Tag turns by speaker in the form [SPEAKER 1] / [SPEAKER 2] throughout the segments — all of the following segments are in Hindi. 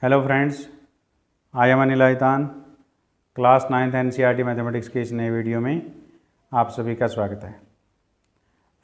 [SPEAKER 1] Hello friends, I am Anil Aaytan. Class 9th NCERT mathematics के इस नए वीडियो में आप सभी का स्वागत है।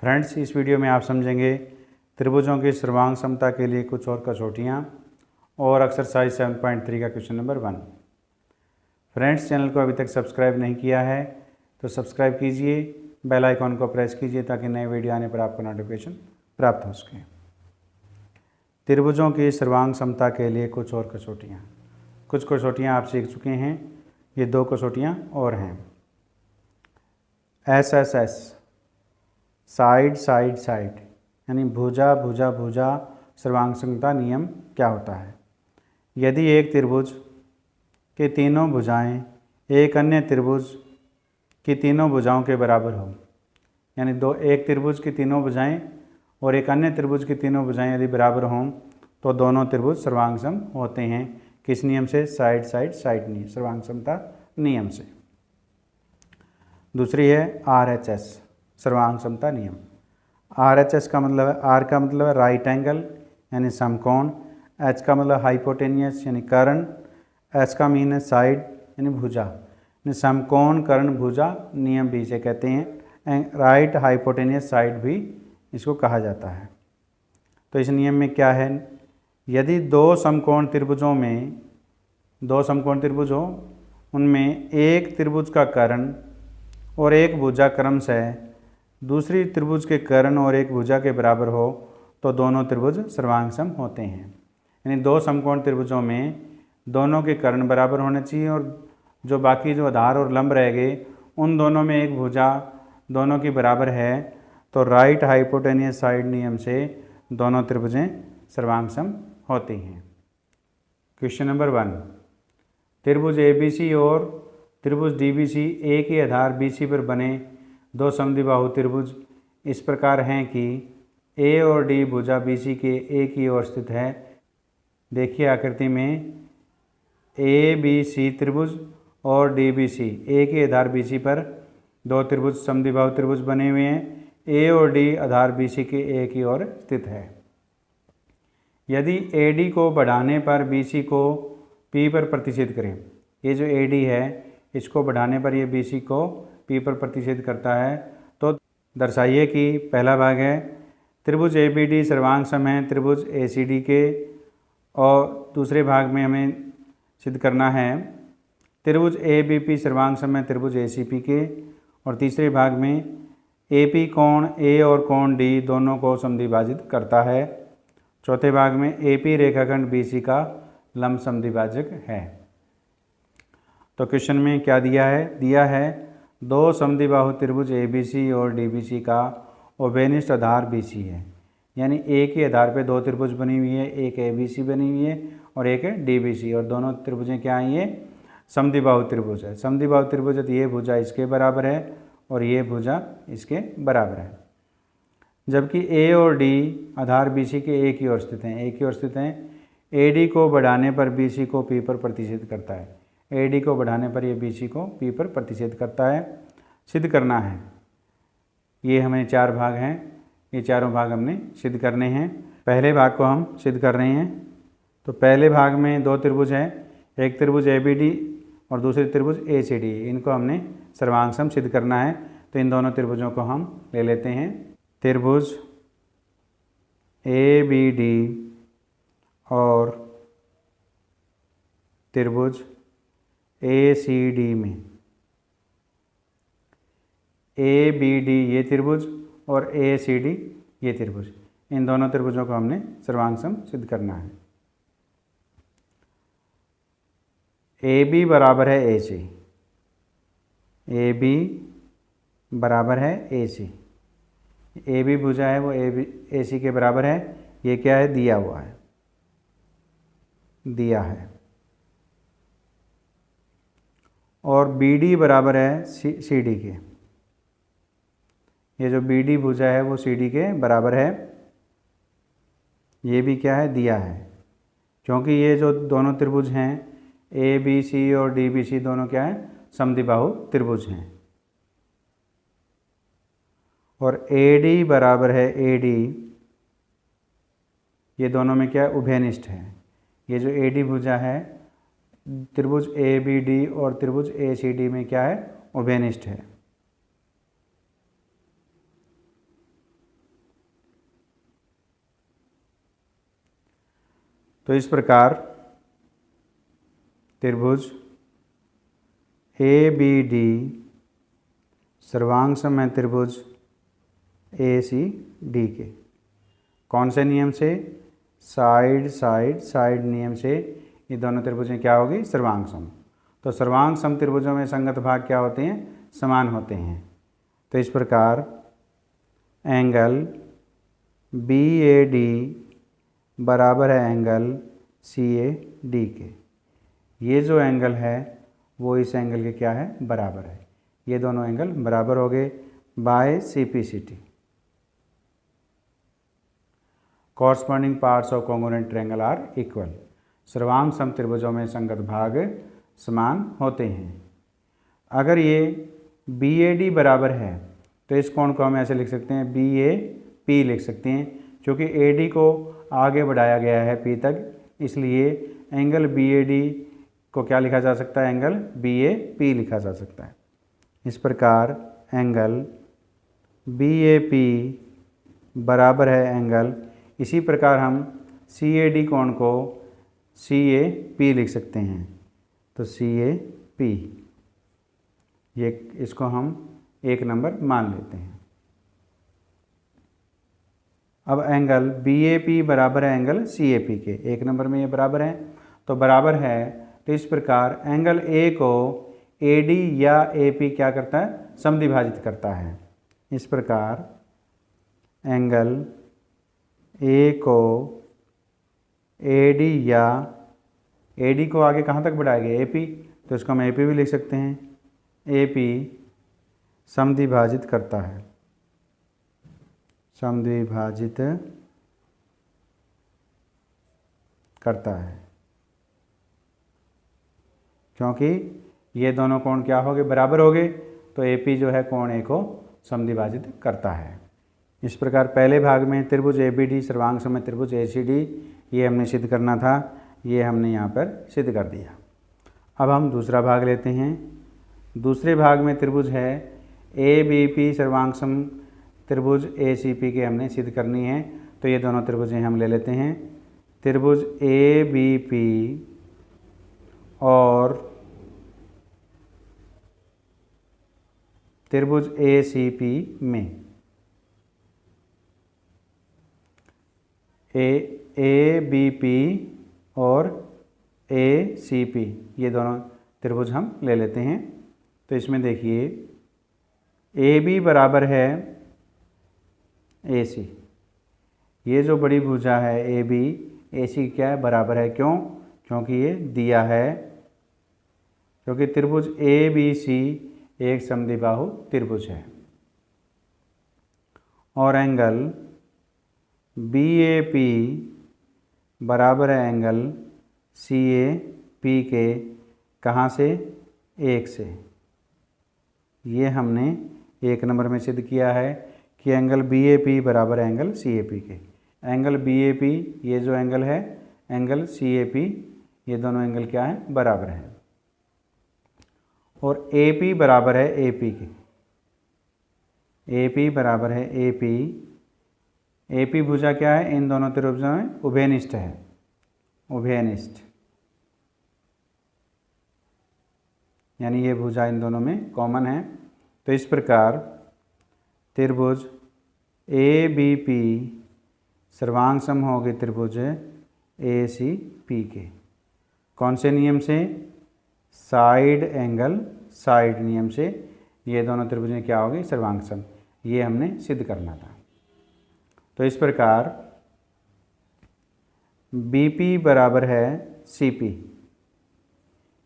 [SPEAKER 1] फ्रेंड्स, इस वीडियो में आप समझेंगे त्रिभुजों की सर्वांग समता के लिए कुछ और कसौटियाँ और एक्सरसाइज 7.3 का क्वेश्चन नंबर 1। फ्रेंड्स, चैनल को अभी तक सब्सक्राइब नहीं किया है तो सब्सक्राइब कीजिए, बेल आइकॉन को प्रेस कीजिए ताकि नए वीडियो आने पर आपको नोटिफिकेशन प्राप्त हो सके। त्रिभुजों की सर्वांग समता के लिए कुछ और कसौटियाँ। कुछ कसौटियाँ आप सीख चुके हैं, ये दो कसौटियाँ और हैं। SSS साइड साइड साइड यानी भुजा भुजा भुजा सर्वांग समता नियम क्या होता है? यदि एक त्रिभुज के तीनों भुजाएं एक अन्य त्रिभुज की तीनों भुजाओं के बराबर हो, यानी एक त्रिभुज की तीनों भुजाएं और एक अन्य त्रिभुज की तीनों भुजाएं यदि बराबर हों तो दोनों त्रिभुज सर्वांग सम होते हैं। किस नियम से? साइड साइड साइड नियम, सर्वांग समता नियम से। दूसरी है RHS सर्वांग समता नियम। RHS का मतलब है, R का मतलब है राइट एंगल यानी समकोण, H का मतलब हाइपोटेनियस यानी कर्ण, S का मीन है साइड यानी भुजा, यानी समकोण कर्ण भुजा नियम भी इसे कहते हैं। राइट हाइपोटेनियस साइड भी इसको कहा जाता है। तो इस नियम में क्या है? यदि दो समकोण त्रिभुज हो, उनमें एक त्रिभुज का कर्ण और एक भुजा क्रमशः दूसरी त्रिभुज के कर्ण और एक भुजा के बराबर हो तो दोनों त्रिभुज सर्वांग सम होते हैं। यानी दो समकोण त्रिभुजों में दोनों के कर्ण बराबर होने चाहिए और जो बाकी जो आधार और लंब रह गए उन दोनों में एक भुजा दोनों की बराबर है तो राइट हाइपोटेनियस साइड नियम से दोनों त्रिभुजें सर्वांग सम होती हैं। क्वेश्चन नंबर 1, त्रिभुज ABC और त्रिभुज DBC एक ही आधार BC पर बने दो समद्विबाहु त्रिभुज इस प्रकार हैं कि A और D भुजा BC के एक ही ओर स्थित है। देखिए आकृति में ABC त्रिभुज और DBC एक ही आधार BC पर दो त्रिभुज समद्विबाहु त्रिभुज बने हुए हैं। A और D आधार BC के एक ही ओर स्थित है। यदि AD को बढ़ाने पर BC को P पर प्रतिच्छेद करें, ये जो AD है इसको बढ़ाने पर ये BC को P पर प्रतिच्छेद करता है, तो दर्शाइए कि पहला भाग है त्रिभुज ABD सर्वांग सम है त्रिभुज ACD के, और दूसरे भाग में हमें सिद्ध करना है त्रिभुज ABP सर्वांग सम है त्रिभुज ACP के, और तीसरे भाग में AP कोण A और कोण D दोनों को समद्विभाजित करता है। चौथे भाग में AP रेखाखंड BC का लंब समद्विभाजक है। तो क्वेश्चन में क्या दिया है? दिया है दो समद्विबाहु त्रिभुज ABC और DBC का उभयनिष्ठ आधार BC है, यानी एक ही आधार पे दो त्रिभुज बनी हुई है, एक ABC बनी हुई है और एक है DBC, और दोनों त्रिभुजें क्या हैं? ये समद्विबाहु त्रिभुज है। समद्विबाहु त्रिभुज है, ये भुजा इसके बराबर है और ये भुजा इसके बराबर है, जबकि A और D आधार BC के एक ही ओर स्थित हैं। AD को बढ़ाने पर BC को P पर प्रतिच्छेद करता है। AD को बढ़ाने पर ये BC को P पर प्रतिच्छेद करता है। सिद्ध करना है, ये हमें चार भाग हैं, ये चारों भाग हमने सिद्ध करने हैं। पहले भाग को हम सिद्ध कर रहे हैं। तो पहले भाग में दो त्रिभुज हैं, एक त्रिभुज ABD और दूसरे त्रिभुज ACD, इनको हमने सर्वांग सम सिद्ध करना है। तो इन दोनों त्रिभुजों को हम ले लेते हैं। त्रिभुज ABD और त्रिभुज ACD में ABD ये त्रिभुज और ACD ये त्रिभुज, इन दोनों त्रिभुजों को हमने सर्वांग सम सिद्ध करना है। AB बराबर है AC, AB बराबर है AC, AB भुजा है वो AC के बराबर है। ये क्या है? दिया हुआ है, दिया है। और BD बराबर है CD के, ये जो BD भुजा है वो CD के बराबर है। ये भी क्या है? दिया है, क्योंकि ये जो दोनों त्रिभुज हैं ABC और DBC दोनों क्या है? समद्विबाहु त्रिभुज हैं। और AD बराबर है AD, ये दोनों में क्या है? उभयनिष्ठ है, ये जो AD भुजा है त्रिभुज ABD और त्रिभुज ACD में क्या है, उभयनिष्ठ है। तो इस प्रकार त्रिभुज ABD सर्वांगसम है त्रिभुज ACD के। कौन से नियम से? साइड साइड साइड नियम से ये दोनों त्रिभुजें क्या होगी, सर्वांगसम। तो सर्वांगसम त्रिभुजों में संगत भाग क्या होते हैं, समान होते हैं। तो इस प्रकार एंगल BAD बराबर है एंगल CAD के। ये जो एंगल है वो इस एंगल के क्या है, बराबर है। ये दोनों एंगल बराबर हो गए by CPCT। Corresponding parts of congruent triangle are equal. सर्वांग सम त्रिभुजों में संगत भाग समान होते हैं। अगर ये BAD बराबर है तो इस कोण को हम ऐसे लिख सकते हैं, BAP लिख सकते हैं, क्योंकि AD को आगे बढ़ाया गया है P तक, इसलिए एंगल BAD को क्या लिखा जा सकता है, एंगल BAP लिखा जा सकता है। इस प्रकार एंगल BAP बराबर है एंगल, इसी प्रकार हम CAD कोण को CAP लिख सकते हैं। तो CAP ये इसको हम 1 नंबर मान लेते हैं। अब एंगल BAP बराबर है एंगल CAP के, 1 नंबर में ये बराबर है, तो बराबर है। तो इस प्रकार एंगल A को AD या AP क्या करता है, समद्विभाजित करता है। इस प्रकार एंगल A को AD या AD को आगे कहाँ तक बढ़ाया गया, AP, तो इसको हम AP भी लिख सकते हैं। AP समद्विभाजित करता है, समद्विभाजित करता है, क्योंकि ये दोनों कोण क्या हो गए, बराबर हो गए, तो AP जो है कोण A को समद्विभाजित करता है। इस प्रकार पहले भाग में त्रिभुज ABD सर्वांगसम है त्रिभुज ACD, ये हमने सिद्ध करना था, ये हमने यहाँ पर सिद्ध कर दिया। अब हम दूसरा भाग लेते हैं। दूसरे भाग में त्रिभुज है ABP सर्वांगसम त्रिभुज ACP के हमने सिद्ध करनी है। तो ये दोनों त्रिभुजें हम ले लेते हैं। त्रिभुज ABP और त्रिभुज ACP में ABP और ACP ये दोनों त्रिभुज हम ले लेते हैं। तो इसमें देखिए AB बराबर है AC, ये जो बड़ी भुजा है AB AC क्या है, बराबर है। क्यों? क्योंकि ये दिया है, क्योंकि त्रिभुज ABC एक समद्विबाहु त्रिभुज है और एंगल BAP बराबर है एंगल CAP के, कहाँ से, 1 से। ये हमने 1 नंबर में सिद्ध किया है कि एंगल BAP बराबर है एंगल CAP के। एंगल BAP ये जो एंगल है, एंगल CAP, ये दोनों एंगल क्या है, बराबर है। और AP बराबर है AP के, AP बराबर है AP। AP भुजा क्या है, इन दोनों त्रिभुजों में उभयनिष्ठ है, उभयनिष्ठ, यानी ये भुजा इन दोनों में कॉमन है। तो इस प्रकार त्रिभुज ABP सर्वांगसम होगी त्रिभुज ACP के। कौन से नियम से? साइड एंगल साइड नियम से ये दोनों त्रिभुजें क्या होगी, सर्वांगसम। ये हमने सिद्ध करना था। तो इस प्रकार BP बराबर है CP,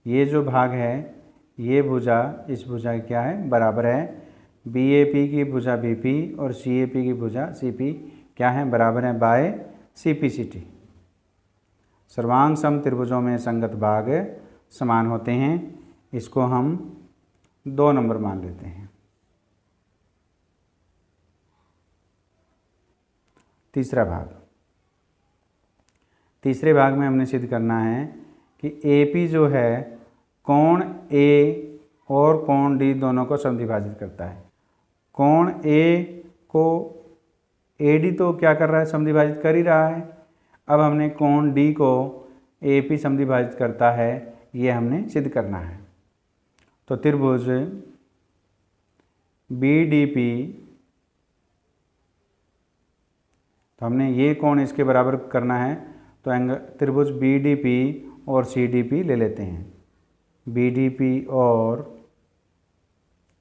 [SPEAKER 1] ये जो भाग है ये भुजा इस भुजा क्या है, बराबर है। BAP की भुजा BP और CAP की भुजा CP क्या है, बराबर है बाय CPCT। सर्वांगसम त्रिभुजों में संगत भाग समान होते हैं, इसको हम 2 नंबर मान लेते हैं। तीसरा भाग, तीसरे भाग में हमने सिद्ध करना है कि AP जो है कोण A और कोण D दोनों को समद्विभाजित करता है। कोण A को AD तो क्या कर रहा है, समद्विभाजित कर ही रहा है। अब हमने कोण D को AP समद्विभाजित करता है, ये हमने सिद्ध करना है। तो त्रिभुज BDP, तो हमने ये कोण इसके बराबर करना है, तो त्रिभुज BDP और CDP ले लेते हैं। BDP और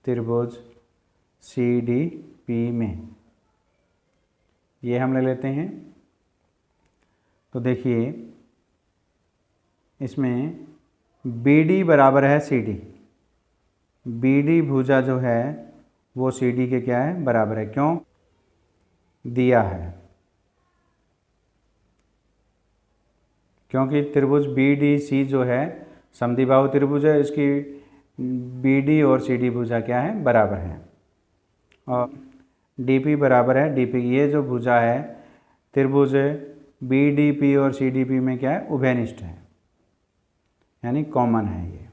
[SPEAKER 1] त्रिभुज CDP में ये हम ले लेते हैं। तो देखिए इसमें BD बराबर है CD, BD भुजा जो है वो CD के क्या है, बराबर है। क्यों दिया है? क्योंकि त्रिभुज BDC जो है समद्विबाहु त्रिभुज है, इसकी BD और CD भुजा क्या है, बराबर है। और DP बराबर है DP, ये जो भुजा है त्रिभुज BDP और CDP में क्या है, उभयनिष्ठ है, यानी कॉमन है ये।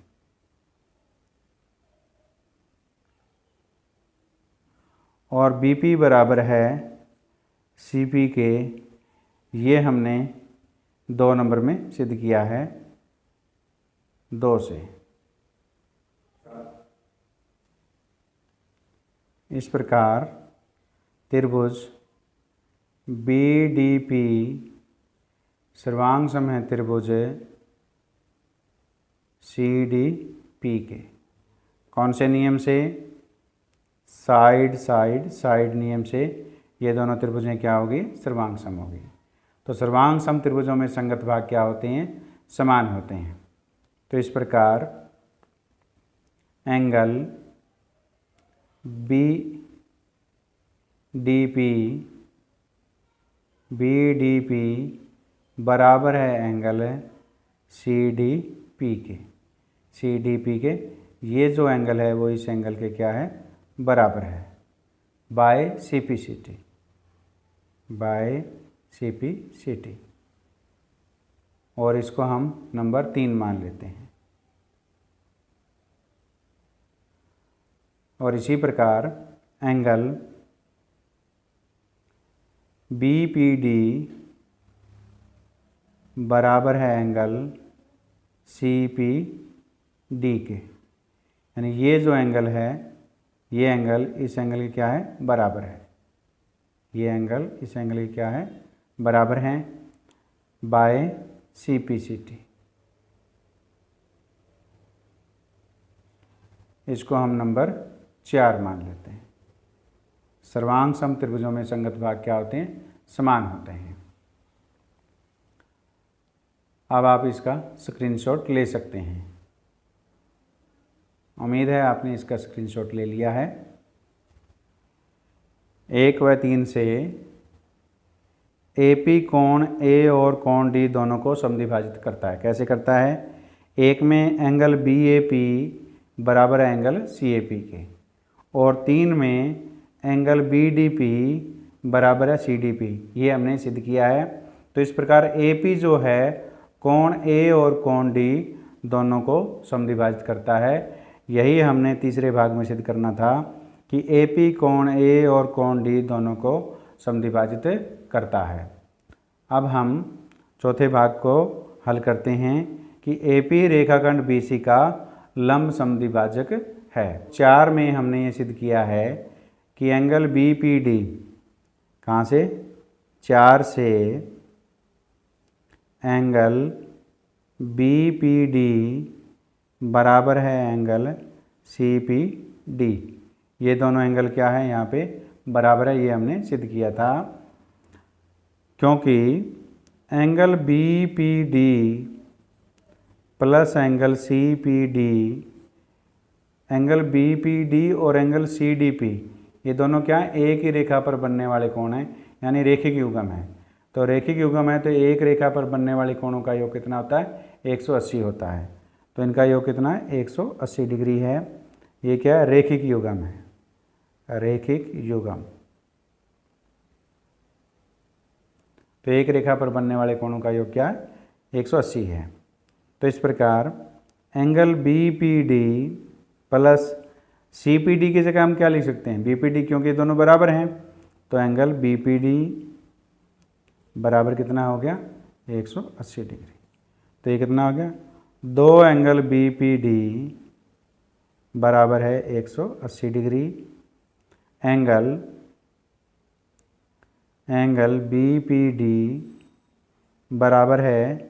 [SPEAKER 1] और BP बराबर है CP के, ये हमने 2 नंबर में सिद्ध किया है 2 से। इस प्रकार त्रिभुज BDP सर्वांग सम है त्रिभुज CDP के। कौन से नियम से? साइड साइड साइड नियम से ये दोनों त्रिभुजें क्या होगी, सर्वांग सम होगी। तो सर्वांग सम त्रिभुजों में संगत भाग क्या होते हैं, समान होते हैं। तो इस प्रकार एंगल BDP बराबर है एंगल CDP के। ये जो एंगल है वो इस एंगल के क्या है, बराबर है, बाय CP/CT। और इसको हम नंबर 3 मान लेते हैं। और इसी प्रकार एंगल BPD बराबर है एंगल CPD के, यानी ये जो एंगल है, ये एंगल इस एंगल के क्या है, बराबर है। ये एंगल इस एंगल के क्या है, बराबर हैं, बाय CP/CT। इसको हम नंबर 4 मान लेते हैं। सर्वांग सम त्रिभुजों में संगत भाग क्या होते हैं, समान होते हैं। अब आप इसका स्क्रीनशॉट ले सकते हैं। उम्मीद है आपने इसका स्क्रीनशॉट ले लिया है। 1 व 3 से AP कोण A और कोण D दोनों को समद्विभाजित करता है। कैसे करता है? 1 में एंगल BAP बराबर है एंगल CAP के, और 3 में एंगल BDP बराबर है CDP। ये हमने सिद्ध किया है। तो इस प्रकार AP जो है कोण A और कोण D दोनों को समद्विभाजित करता है। यही हमने तीसरे भाग में सिद्ध करना था कि AP कोण A और कोण D दोनों को समद्विभाजित करता है। अब हम चौथे भाग को हल करते हैं कि AP रेखाखंड BC का लंब समद्विभाजक है। 4 में हमने ये सिद्ध किया है कि एंगल BPD कहाँ से, 4 से एंगल BPD बराबर है एंगल CPD। ये दोनों एंगल क्या है, यहाँ पे बराबर है। ये हमने सिद्ध किया था क्योंकि angle BPD plus angle CPD, angle BPD और एंगल CDP ये दोनों क्या है, एक ही रेखा पर बनने वाले कोण हैं, यानी रेखिक युग्म है। तो रेखिक युग्म है तो एक रेखा पर बनने वाले कोणों का योग कितना होता है, 180 होता है। तो इनका योग कितना है, 180 डिग्री है। ये क्या है, रेखिक युग्म है, रेखिक युग्म। तो एक रेखा पर बनने वाले कोणों का योग क्या है? 180 है। तो इस प्रकार angle B P D plus C P D की जगह हम क्या लिख सकते हैं? बी पी डी, क्योंकि दोनों बराबर हैं। तो एंगल बी पी डी बराबर कितना हो गया? 180 डिग्री। तो ये कितना हो गया? 2 एंगल बी पी डी बराबर है 180 degree. Angle B P D बराबर है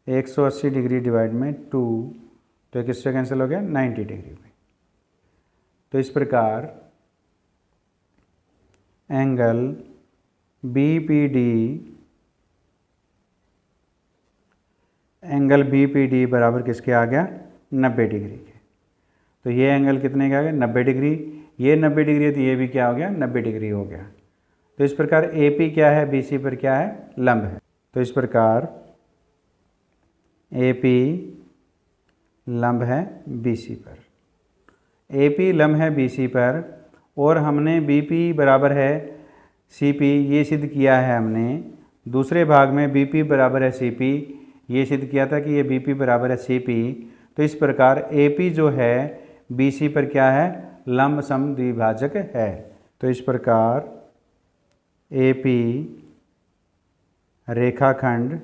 [SPEAKER 1] 180 डिग्री डिवाइड में 2, तो किससे कैंसिल हो गया? 90 डिग्री में। तो इस प्रकार एंगल बी पी डी बराबर किसके आ गया? 90 डिग्री के। तो ये एंगल कितने का आ गया? 90 डिग्री। ये 90 डिग्री है तो ये भी क्या हो गया? 90 डिग्री हो गया। तो इस प्रकार ए पी क्या है? बी सी पर क्या है? लंब है। तो इस प्रकार ए पी लंब है बी सी पर। ए पी लंब है बी सी पर और हमने बी पी बराबर है सी पी ये सिद्ध किया है हमने। दूसरे भाग में बी पी बराबर है सी पी ये सिद्ध किया था कि ये बी पी बराबर है सी पी। तो इस प्रकार ए पी जो है बी सी पर क्या है? लंब समद्विभाजक है। तो इस प्रकार ए पी रेखाखंड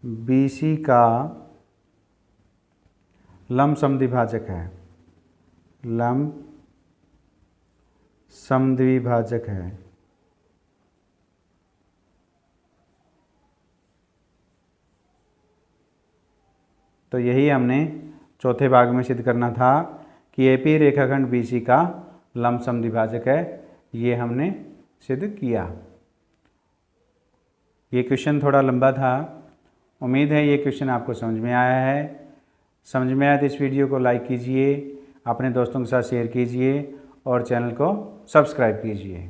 [SPEAKER 1] बी सी का लंब समद्विभाजक है। लंब समद्विभाजक है। तो यही हमने चौथे भाग में सिद्ध करना था कि एपी रेखाखंड बीसी का लंब समद्विभाजक है। ये हमने सिद्ध किया। ये क्वेश्चन थोड़ा लंबा था। उम्मीद है ये क्वेश्चन आपको समझ में आया है। समझ में आया तो इस वीडियो को लाइक कीजिए, अपने दोस्तों के साथ शेयर कीजिए और चैनल को सब्सक्राइब कीजिए।